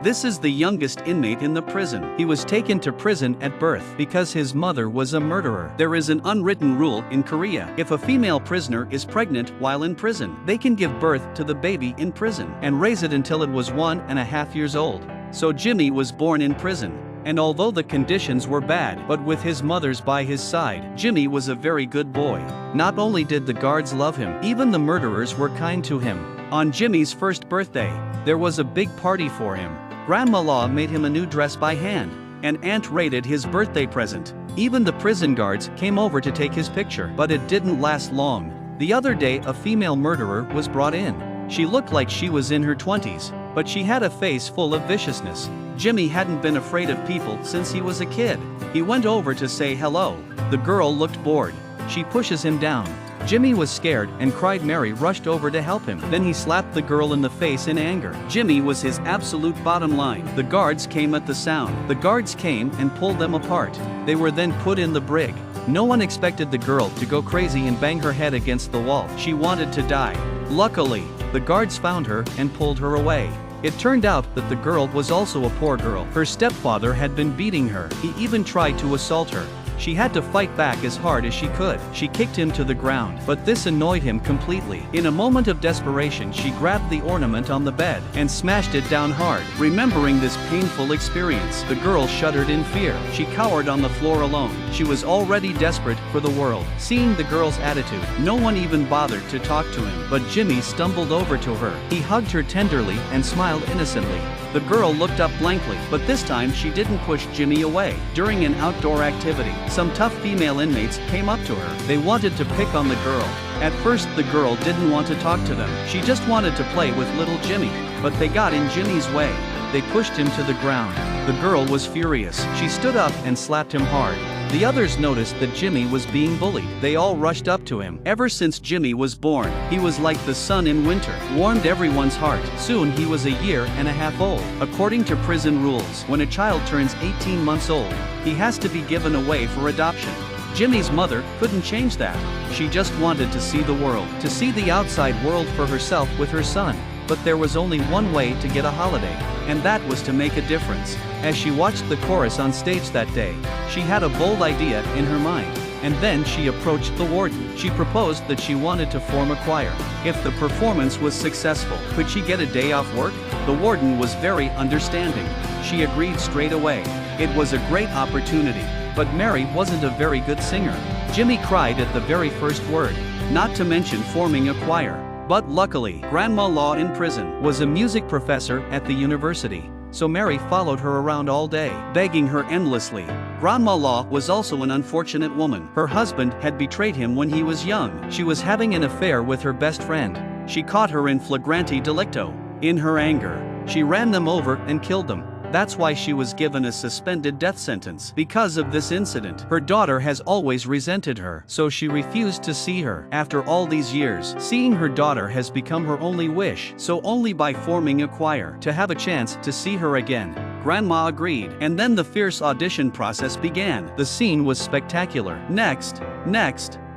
This is the youngest inmate in the prison. He was taken to prison at birth because his mother was a murderer. There is an unwritten rule in Korea. If a female prisoner is pregnant while in prison, they can give birth to the baby in prison and raise it until it was 1.5 years old. So Jimmy was born in prison. And although the conditions were bad, but with his mother's by his side, Jimmy was a very good boy. Not only did the guards love him, even the murderers were kind to him. On Jimmy's first birthday, there was a big party for him. Grandma Law made him a new dress by hand, and Aunt rated his birthday present. Even the prison guards came over to take his picture, but it didn't last long. The other day, a female murderer was brought in. She looked like she was in her 20s, but she had a face full of viciousness. Jimmy hadn't been afraid of people since he was a kid. He went over to say hello. The girl looked bored. She pushes him down. Jimmy was scared and cried. Mary rushed over to help him. Then he slapped the girl in the face in anger. Jimmy was his absolute bottom line. The guards came at the sound. The guards came and pulled them apart. They were then put in the brig. No one expected the girl to go crazy and bang her head against the wall. She wanted to die. Luckily, the guards found her and pulled her away. It turned out that the girl was also a poor girl. Her stepfather had been beating her. He even tried to assault her. She had to fight back as hard as she could. She kicked him to the ground, but this annoyed him completely. In a moment of desperation, she grabbed the ornament on the bed and smashed it down hard. Remembering this painful experience, the girl shuddered in fear. She cowered on the floor alone. She was already desperate for the world. Seeing the girl's attitude, no one even bothered to talk to him, but Jimmy stumbled over to her. He hugged her tenderly and smiled innocently. The girl looked up blankly, but this time she didn't push Jimmy away. During an outdoor activity, some tough female inmates came up to her. They wanted to pick on the girl. At first, the girl didn't want to talk to them. She just wanted to play with little Jimmy, but they got in Jimmy's way. They pushed him to the ground. The girl was furious. She stood up and slapped him hard. The others noticed that Jimmy was being bullied. They all rushed up to him. Ever since Jimmy was born, he was like the sun in winter, warmed everyone's heart. Soon he was 1.5 years old. According to prison rules, when a child turns 18 months old, he has to be given away for adoption. Jimmy's mother couldn't change that. She just wanted to see the world, to see the outside world for herself with her son. But there was only one way to get a holiday, and that was to make a difference. As she watched the chorus on stage that day, she had a bold idea in her mind. And then she approached the warden. She proposed that she wanted to form a choir. If the performance was successful, could she get a day off work? The warden was very understanding. She agreed straight away. It was a great opportunity, but Mary wasn't a very good singer. Jimmy cried at the very first word, not to mention forming a choir. But luckily, Grandma Law in prison was a music professor at the university. So Mary followed her around all day, begging her endlessly. Grandma Law was also an unfortunate woman. Her husband had betrayed him when he was young. She was having an affair with her best friend. She caught her in flagrante delicto. In her anger, she ran them over and killed them. That's why she was given a suspended death sentence. Because of this incident, her daughter has always resented her, so she refused to see her. After all these years, seeing her daughter has become her only wish, so only by forming a choir, to have a chance to see her again. Grandma agreed, and then the fierce audition process began. The scene was spectacular. Next,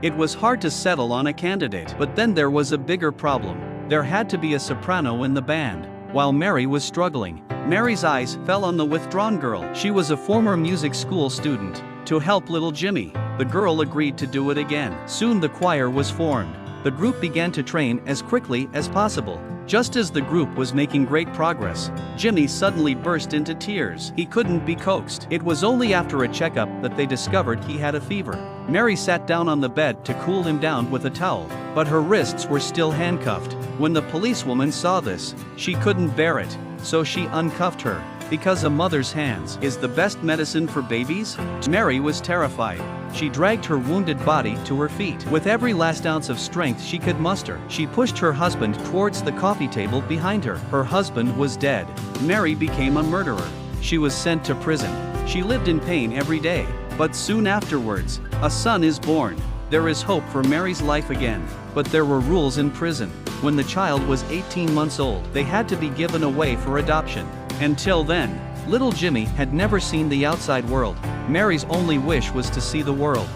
it was hard to settle on a candidate, but then there was a bigger problem. There had to be a soprano in the band. While Mary was struggling, Mary's eyes fell on the withdrawn girl. She was a former music school student. To help little Jimmy, the girl agreed to do it again. Soon the choir was formed. The group began to train as quickly as possible. Just as the group was making great progress, Jimmy suddenly burst into tears. He couldn't be coaxed. It was only after a checkup that they discovered he had a fever. Mary sat down on the bed to cool him down with a towel, but her wrists were still handcuffed. When the policewoman saw this, she couldn't bear it, so she uncuffed her. Because a mother's hands is the best medicine for babies, Mary was terrified. She dragged her wounded body to her feet. With every last ounce of strength she could muster, she pushed her husband towards the coffee table behind her. Her husband was dead. Mary became a murderer. She was sent to prison. She lived in pain every day, but soon afterwards, a son is born. There is hope for Mary's life again. But there were rules in prison. When the child was 18 months old, they had to be given away for adoption. Until then, little Jimmy had never seen the outside world. Mary's only wish was to see the world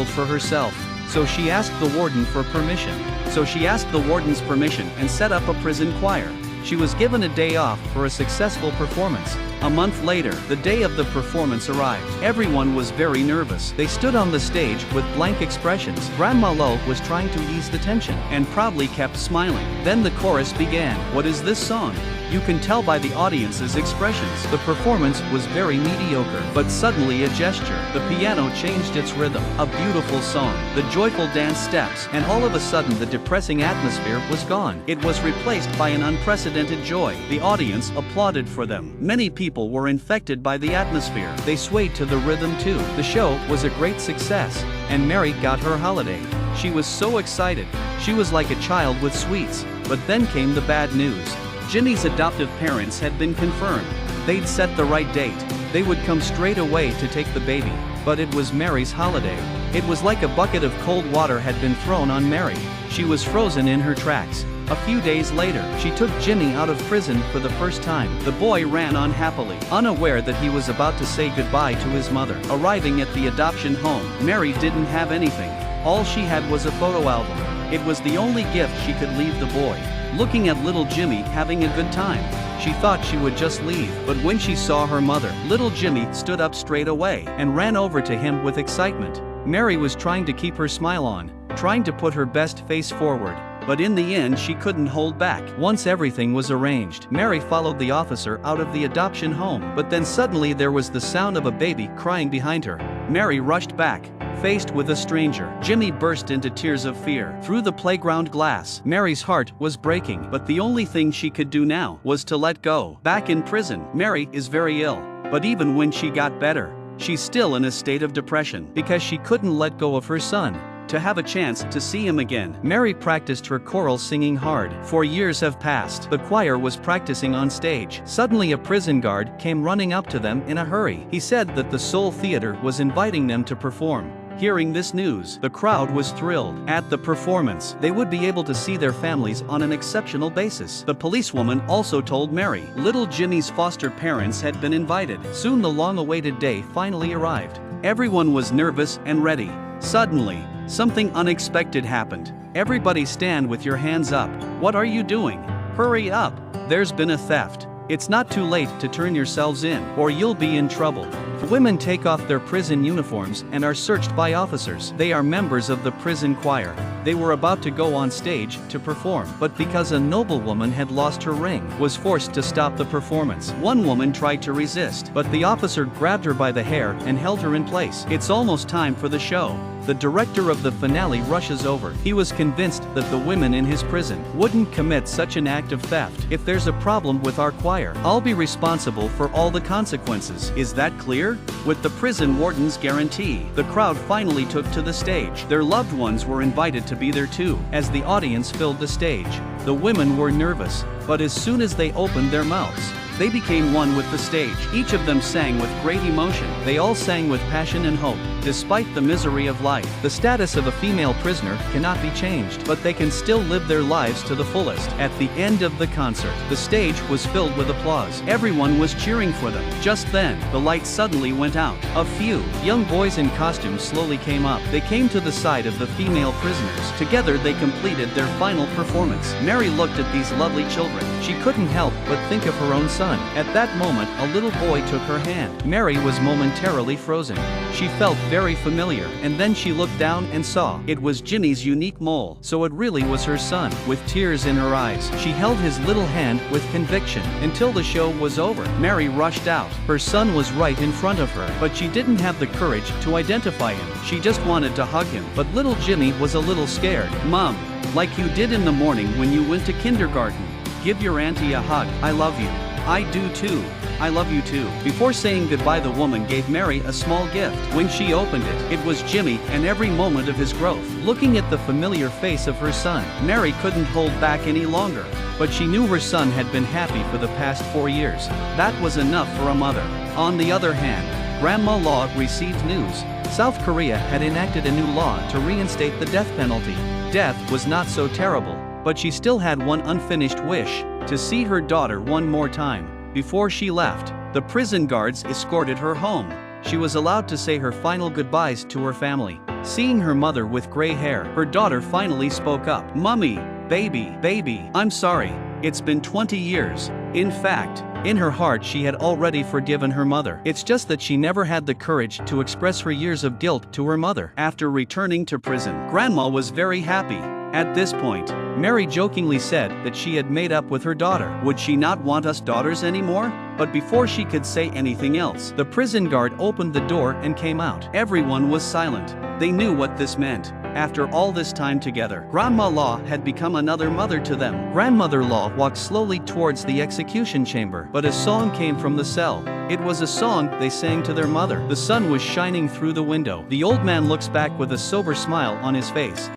for herself. So she asked the warden for permission. So she asked the warden's permission and set up a prison choir. She was given a day off for a successful performance. A month later, the day of the performance arrived. Everyone was very nervous. They stood on the stage with blank expressions. Grandma Lo was trying to ease the tension and proudly kept smiling. Then the chorus began. What is this song? You can tell by the audience's expressions. The performance was very mediocre, but suddenly a gesture. The piano changed its rhythm. A beautiful song. The joyful dance steps, and all of a sudden the depressing atmosphere was gone. It was replaced by an unprecedented joy. The audience applauded for them. Many people were infected by the atmosphere. They swayed to the rhythm too. The show was a great success, and Mary got her holiday. She was so excited. She was like a child with sweets. But then came the bad news. Jimmy's adoptive parents had been confirmed. They'd set the right date. They would come straight away to take the baby. But it was Mary's holiday. It was like a bucket of cold water had been thrown on Mary. She was frozen in her tracks. A few days later, she took Jimmy out of prison for the first time. The boy ran on happily, unaware that he was about to say goodbye to his mother. Arriving at the adoption home, Mary didn't have anything. All she had was a photo album. It was the only gift she could leave the boy. Looking at little Jimmy having a good time, she thought she would just leave. But when she saw her mother, little Jimmy stood up straight away and ran over to him with excitement. Mary was trying to keep her smile on, trying to put her best face forward. But in the end she couldn't hold back. Once everything was arranged, Mary followed the officer out of the adoption home. But then suddenly there was the sound of a baby crying behind her. Mary rushed back, faced with a stranger. Jimmy burst into tears of fear. Through the playground glass, Mary's heart was breaking. But the only thing she could do now was to let go. Back in prison, Mary is very ill. But even when she got better, she's still in a state of depression because she couldn't let go of her son. To have a chance to see him again, Mary practiced her choral singing hard. 4 years have passed. The choir was practicing on stage. Suddenly a prison guard came running up to them in a hurry. He said that the Soul Theater was inviting them to perform. Hearing this news, the crowd was thrilled. At the performance, they would be able to see their families on an exceptional basis. The policewoman also told Mary, little Jimmy's foster parents had been invited. Soon the long-awaited day finally arrived. Everyone was nervous and ready. Suddenly, something unexpected happened. Everybody stand with your hands up. What are you doing? Hurry up. There's been a theft. It's not too late to turn yourselves in, or you'll be in trouble. Women take off their prison uniforms and are searched by officers. They are members of the prison choir. They were about to go on stage to perform, but because a noblewoman had lost her ring, was forced to stop the performance. One woman tried to resist, but the officer grabbed her by the hair and held her in place. It's almost time for the show. The director of the finale rushes over. He was convinced that the women in his prison wouldn't commit such an act of theft. If there's a problem with our choir, I'll be responsible for all the consequences. Is that clear? With the prison warden's guarantee, the crowd finally took to the stage. Their loved ones were invited to be there too. As the audience filled the stage, the women were nervous, but as soon as they opened their mouths, they became one with the stage. Each of them sang with great emotion. They all sang with passion and hope. Despite the misery of life, the status of a female prisoner cannot be changed, but they can still live their lives to the fullest. At the end of the concert, the stage was filled with applause. Everyone was cheering for them. Just then, the lights suddenly went out. A few young boys in costumes slowly came up. They came to the side of the female prisoners. Together they completed their final performance. Mary looked at these lovely children. She couldn't help but think of her own son. At that moment, a little boy took her hand. Mary was momentarily frozen. She felt very familiar, and then she looked down and saw it was Jimmy's unique mole. So it really was her son. With tears in her eyes, she held his little hand with conviction. Until the show was over, Mary rushed out. Her son was right in front of her, but she didn't have the courage to identify him. She just wanted to hug him, but little Jimmy was a little scared. Mom, like you did in the morning when you went to kindergarten, give your auntie a hug. I love you. I do too. I love you too. Before saying goodbye, the woman gave Mary a small gift. When she opened it, it was Jimmy and every moment of his growth. Looking at the familiar face of her son, Mary couldn't hold back any longer. But she knew her son had been happy for the past 4 years. That was enough for a mother. On the other hand, Grandma Law received news. South Korea had enacted a new law to reinstate the death penalty. Death was not so terrible, but she still had one unfinished wish: to see her daughter one more time. Before she left, the prison guards escorted her home. She was allowed to say her final goodbyes to her family. Seeing her mother with gray hair, her daughter finally spoke up. Mummy, baby, I'm sorry. It's been 20 years. In fact, in her heart she had already forgiven her mother. It's just that she never had the courage to express her years of guilt to her mother. After returning to prison, Grandma was very happy. At this point, Mary jokingly said that she had made up with her daughter. Would she not want us daughters anymore? But before she could say anything else, the prison guard opened the door and came out. Everyone was silent. They knew what this meant. After all this time together, Grandma Law had become another mother to them. Grandmother Law walked slowly towards the execution chamber, but a song came from the cell. It was a song they sang to their mother. The sun was shining through the window. The old man looks back with a sober smile on his face.